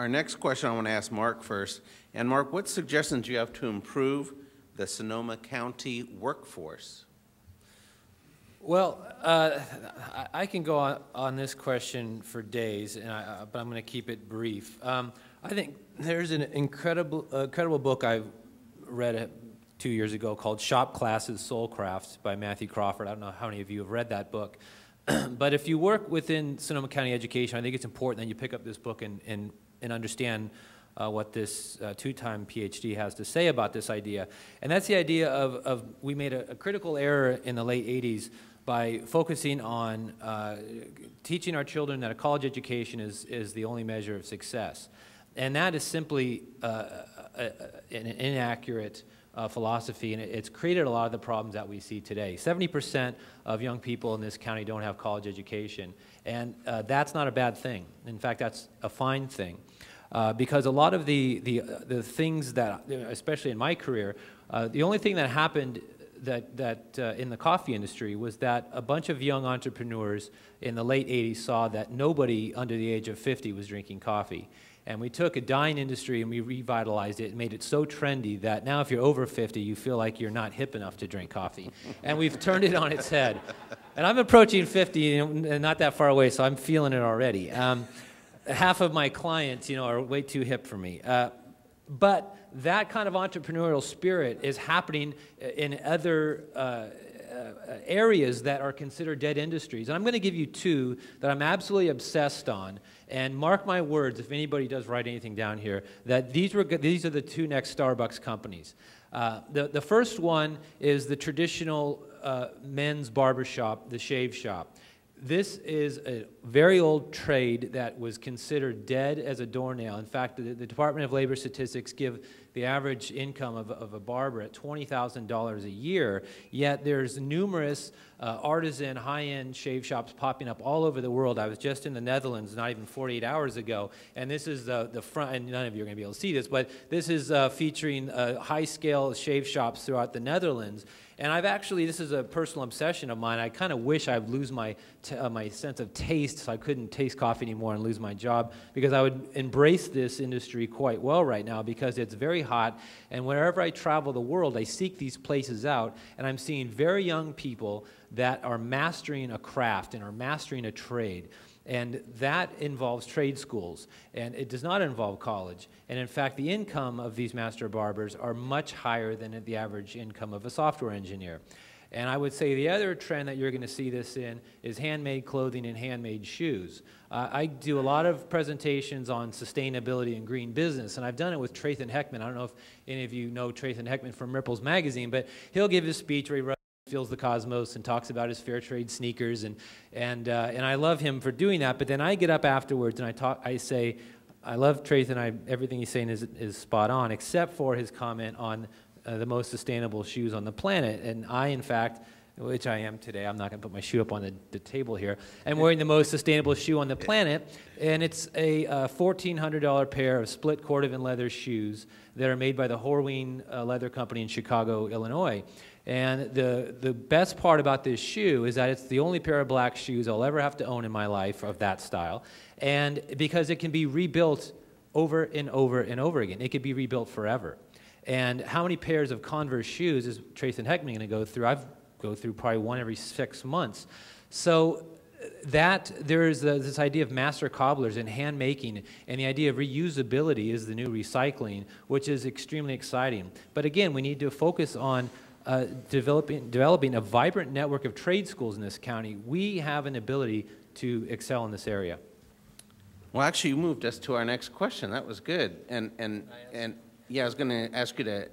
Our next question I want to ask Mark first. And Mark, what suggestions do you have to improve the Sonoma County workforce? Well, I can go on this question for days, but I'm going to keep it brief. I think there's an incredible book I read 2 years ago called Shop Classes Soul Crafts by Matthew Crawford. I don't know how many of you have read that book. But if you work within Sonoma County education, I think it's important that you pick up this book and understand what this two-time PhD has to say about this idea. And that's the idea of we made a critical error in the late 80s by focusing on teaching our children that a college education is the only measure of success. And that is simply an inaccurate philosophy, and it's created a lot of the problems that we see today. 70% of young people in this county don't have college education, and that's not a bad thing. In fact, that's a fine thing, because a lot of the things that, especially in my career, the only thing that happened that in the coffee industry was that a bunch of young entrepreneurs in the late 80s saw that nobody under the age of 50 was drinking coffee. And we took a dying industry and we revitalized it and made it so trendy that now if you're over 50, you feel like you're not hip enough to drink coffee. And we've turned it on its head. And I'm approaching 50 and not that far away, so I'm feeling it already. Half of my clients, are way too hip for me. But that kind of entrepreneurial spirit is happening in other areas that are considered dead industries. And I'm going to give you two that I'm absolutely obsessed on. And mark my words, if anybody does write anything down here, that these are the two next Starbucks companies. The first one is the traditional men's barbershop, the shave shop. This is a very old trade that was considered dead as a doornail. In fact, the Department of Labor statistics give the average income of a barber at $20,000 a year, yet there's numerous artisan, high-end shave shops popping up all over the world. I was just in the Netherlands not even 48 hours ago, and this is the front, and none of you are going to be able to see this, but this is featuring high-scale shave shops throughout the Netherlands. And this is a personal obsession of mine. I kind of wish I'd lose my sense of taste so I couldn't taste coffee anymore and lose my job, because I would embrace this industry quite well right now because it's very hot. And wherever I travel the world, I seek these places out, and I'm seeing very young people that are mastering a craft and are mastering a trade. And that involves trade schools, and it does not involve college. And in fact, the income of these master barbers are much higher than the average income of a software engineer. And I would say the other trend that you're going to see this in is handmade clothing and handmade shoes. I do a lot of presentations on sustainability and green business, and I've done it with Trayton Heckman. I don't know if any of you know Trayton Heckman from Ripples Magazine, but he'll give his speech where he feels the cosmos and talks about his fair trade sneakers, and I love him for doing that. But then I get up afterwards and I say, I love Trayton. Everything he's saying is spot on, except for his comment on the most sustainable shoes on the planet. And I, in fact, which I am today, I'm not going to put my shoe up on the table here, I'm wearing the most sustainable shoe on the planet, and it's a $1,400 pair of split cordovan leather shoes that are made by the Horween Leather Company in Chicago, Illinois. And the best part about this shoe is that it's the only pair of black shoes I'll ever have to own in my life of that style, and because it can be rebuilt over and over and over again. It could be rebuilt forever. And how many pairs of Converse shoes is Trayton Heckman going to go through? I go through probably one every 6 months. So there is this idea of master cobblers and hand making, and the idea of reusability is the new recycling, which is extremely exciting. But again, we need to focus on developing a vibrant network of trade schools in this county. We have an ability to excel in this area. Well, actually, you moved us to our next question. That was good. And yeah, I was going to ask you to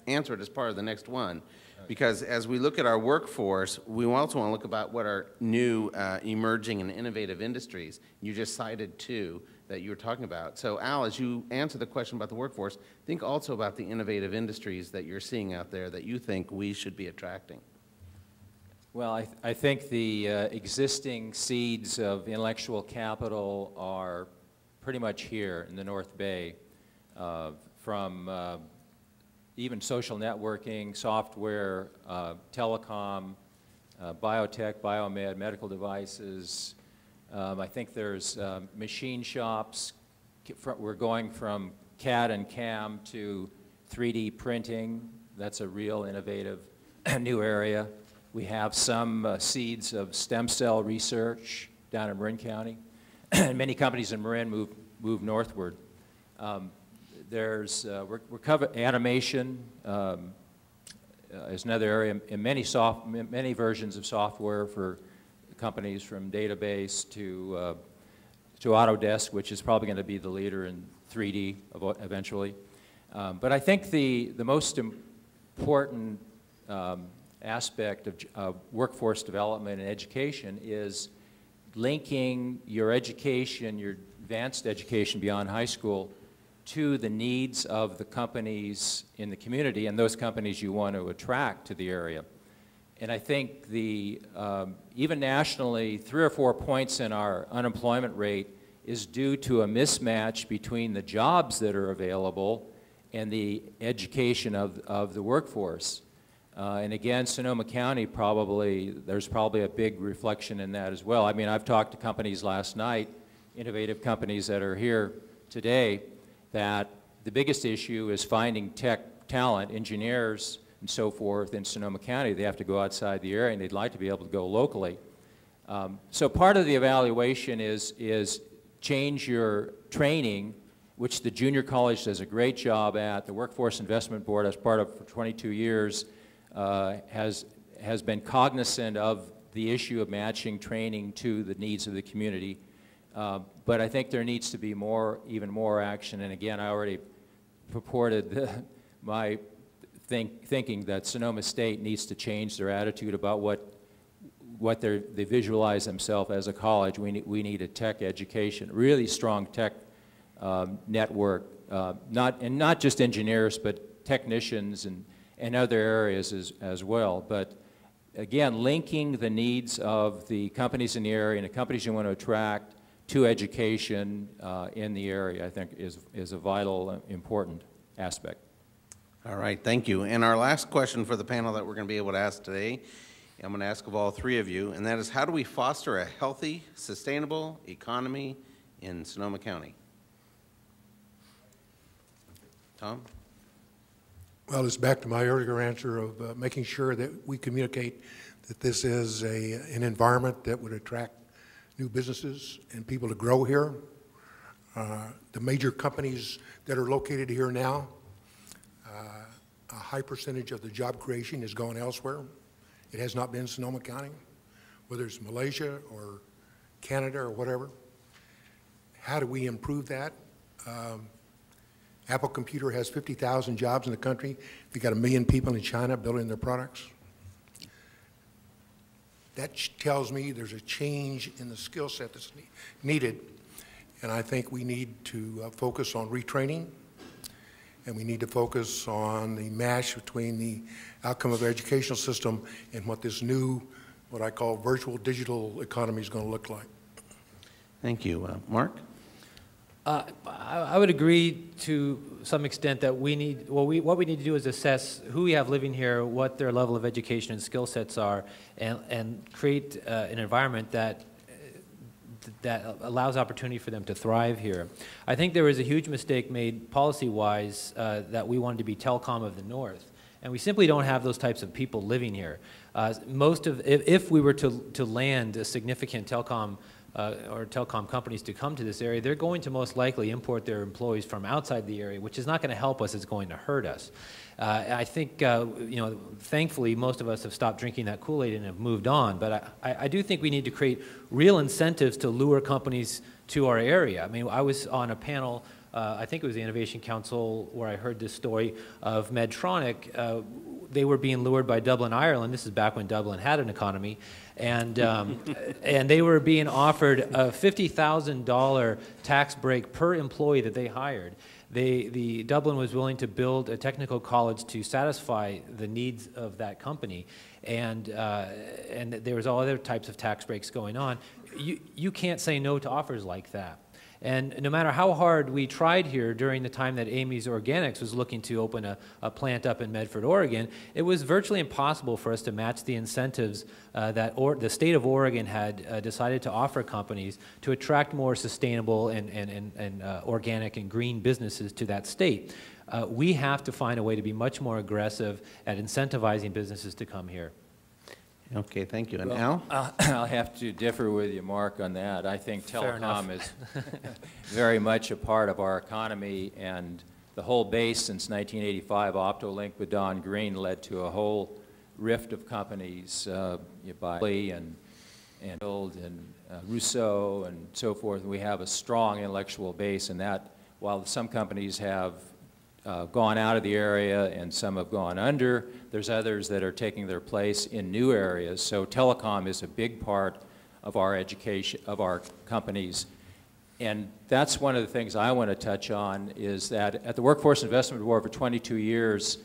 answer it as part of the next one. Because as we look at our workforce, we also want to look about what are new emerging and innovative industries. You just cited two that you were talking about. So Al, as you answer the question about the workforce, think also about the innovative industries that you're seeing out there that you think we should be attracting. Well, I think the existing seeds of intellectual capital are pretty much here in the North Bay, from even social networking, software, telecom, biotech, biomed, medical devices. I think there's machine shops, we're going from CAD and CAM to 3D printing. That's a real innovative new area. We have some seeds of stem cell research down in Marin County. And many companies in Marin move northward. We're covering animation is another area, in many versions of software for companies, from database to Autodesk, which is probably going to be the leader in 3D eventually. But I think the most important aspect of workforce development and education is linking your education, your advanced education beyond high school, to the needs of the companies in the community and those companies you want to attract to the area. And I think even nationally, 3 or 4 points in our unemployment rate is due to a mismatch between the jobs that are available and the education of the workforce. And again, Sonoma County there's probably a big reflection in that as well. I mean, I've talked to companies last night, innovative companies that are here today, that the biggest issue is finding tech talent, engineers and so forth in Sonoma County. They have to go outside the area and they'd like to be able to go locally. So part of the evaluation is change your training, which the junior college does a great job at. The Workforce Investment Board, as part of for 22 years, has been cognizant of the issue of matching training to the needs of the community. But I think there needs to be even more action. And again, I already purported my thinking that Sonoma State needs to change their attitude about what they visualize themselves as a college. We need a tech education, really strong tech network, not just engineers, but technicians and other areas as well. But again, linking the needs of the companies in the area and the companies you want to attract to education in the area, I think, is a vital, important aspect. All right, thank you. And our last question for the panel that we're going to be able to ask today, I'm going to ask of all three of you, and that is, how do we foster a healthy, sustainable economy in Sonoma County? Tom? Well, it's back to my earlier answer of making sure that we communicate that this is an environment that would attract new businesses and people to grow here. The major companies that are located here now, a high percentage of the job creation is going elsewhere. It has not been Sonoma County, whether it's Malaysia or Canada or whatever. How do we improve that? Apple Computer has 50,000 jobs in the country. We've got 1 million people in China building their products. That tells me there's a change in the skill set that's needed. And I think we need to focus on retraining, and we need to focus on the match between the outcome of the educational system and what this new, what I call virtual digital economy is going to look like. Thank you. Mark? I would agree to some extent that we need, what we need to do is assess who we have living here, what their level of education and skill sets are, and create an environment that allows opportunity for them to thrive here. I think there was a huge mistake made policy-wise that we wanted to be telecom of the North, and we simply don't have those types of people living here. If we were to land a significant telecom or telecom companies to come to this area, they're going to most likely import their employees from outside the area, which is not going to help us, it's going to hurt us. I think, thankfully, most of us have stopped drinking that Kool-Aid and have moved on, but I do think we need to create real incentives to lure companies to our area. I mean, I was on a panel, I think it was the Innovation Council, where I heard this story of Medtronic. They were being lured by Dublin, Ireland. This is back when Dublin had an economy. And they were being offered a $50,000 tax break per employee that they hired. The Dublin was willing to build a technical college to satisfy the needs of that company, and there was all other types of tax breaks going on. You can't say no to offers like that. And no matter how hard we tried here during the time that Amy's Organics was looking to open a plant up in Medford, Oregon, it was virtually impossible for us to match the incentives that the state of Oregon had decided to offer companies to attract more sustainable and organic and green businesses to that state. We have to find a way to be much more aggressive at incentivizing businesses to come here. Okay, thank you. And Well, Al? I'll have to differ with you, Mark, on that. I think Fair enough. telecom is very much a part of our economy, and the whole base since 1985, Optolink with Don Green, led to a whole rift of companies by Lee and Build and Rousseau and so forth. We have a strong intellectual base, and that, while some companies have gone out of the area and some have gone under, there's others that are taking their place in new areas. So telecom is a big part of our education, of our companies. And that's one of the things I want to touch on, is that at the Workforce Investment Board for 22 years,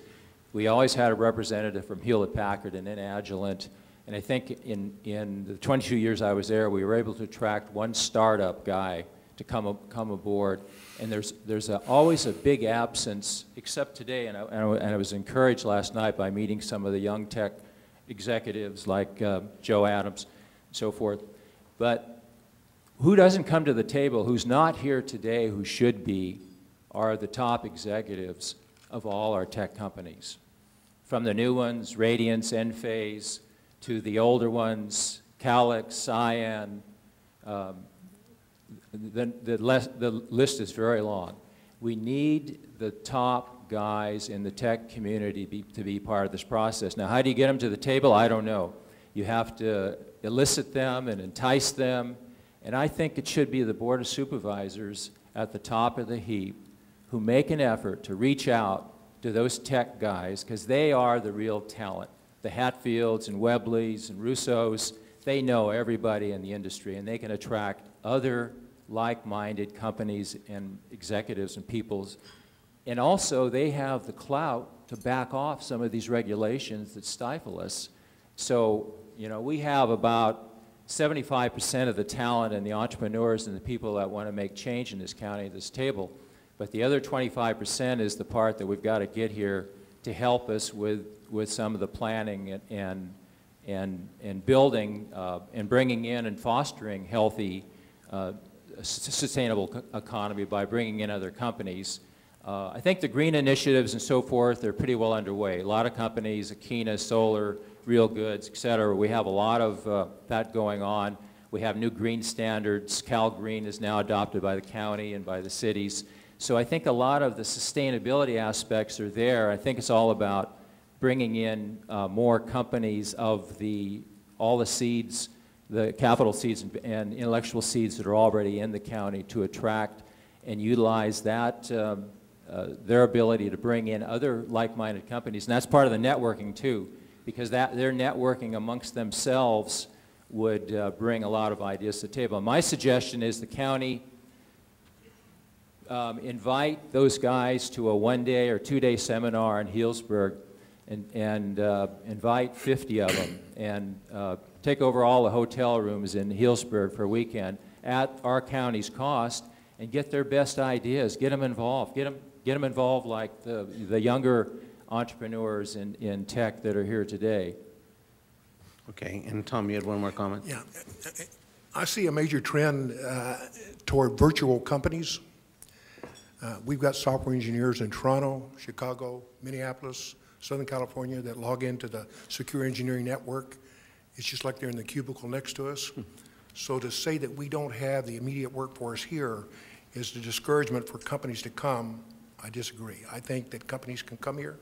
we always had a representative from Hewlett-Packard and then Agilent. And I think in the 22 years I was there, we were able to attract one startup guy to come aboard. And there's always a big absence, except today, and I was encouraged last night by meeting some of the young tech executives like Joe Adams and so forth. But who doesn't come to the table, who's not here today, who should be, are the top executives of all our tech companies. From the new ones, Radiance, Enphase, to the older ones, Calix, Cyan, the list is very long. We need the top guys in the tech community to be part of this process. Now, how do you get them to the table? I don't know. You have to elicit them and entice them, and I think it should be the Board of Supervisors at the top of the heap who make an effort to reach out to those tech guys, because they are the real talent. The Hatfields and Webleys and Rousseaus, they know everybody in the industry, and they can attract other like-minded companies and executives and peoples. And also, they have the clout to back off some of these regulations that stifle us. So, you know, we have about 75% of the talent and the entrepreneurs and the people that want to make change in this county at this table. But the other 25% is the part that we've got to get here to help us with some of the planning and building and bringing in and fostering healthy sustainable economy by bringing in other companies. I think the green initiatives and so forth are pretty well underway. A lot of companies, Akina, Solar, Real Goods, et cetera, we have a lot of that going on. We have new green standards. Cal Green is now adopted by the county and by the cities. So I think a lot of the sustainability aspects are there. I think it's all about bringing in more companies of all the seeds, the capital seeds and intellectual seeds that are already in the county, to attract and utilize that, their ability to bring in other like-minded companies. And that's part of the networking too, because their networking amongst themselves would bring a lot of ideas to the table. And my suggestion is the county invite those guys to a one-day or two-day seminar in Healdsburg, and invite 50 of them, and take over all the hotel rooms in Healdsburg for a weekend at our county's cost, and get their best ideas, get them involved, get them involved like the younger entrepreneurs in tech that are here today. Okay, and Tom, you had one more comment? Yeah, I see a major trend toward virtual companies. We've got software engineers in Toronto, Chicago, Minneapolis, Southern California that log into the Secure Engineering Network. It's just like they're in the cubicle next to us. So to say that we don't have the immediate workforce here is the discouragement for companies to come. I disagree. I think that companies can come here.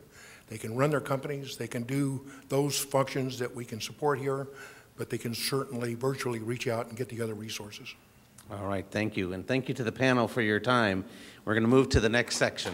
They can run their companies. They can do those functions that we can support here, but they can certainly virtually reach out and get the other resources. All right, thank you. And thank you to the panel for your time. We're going to move to the next section.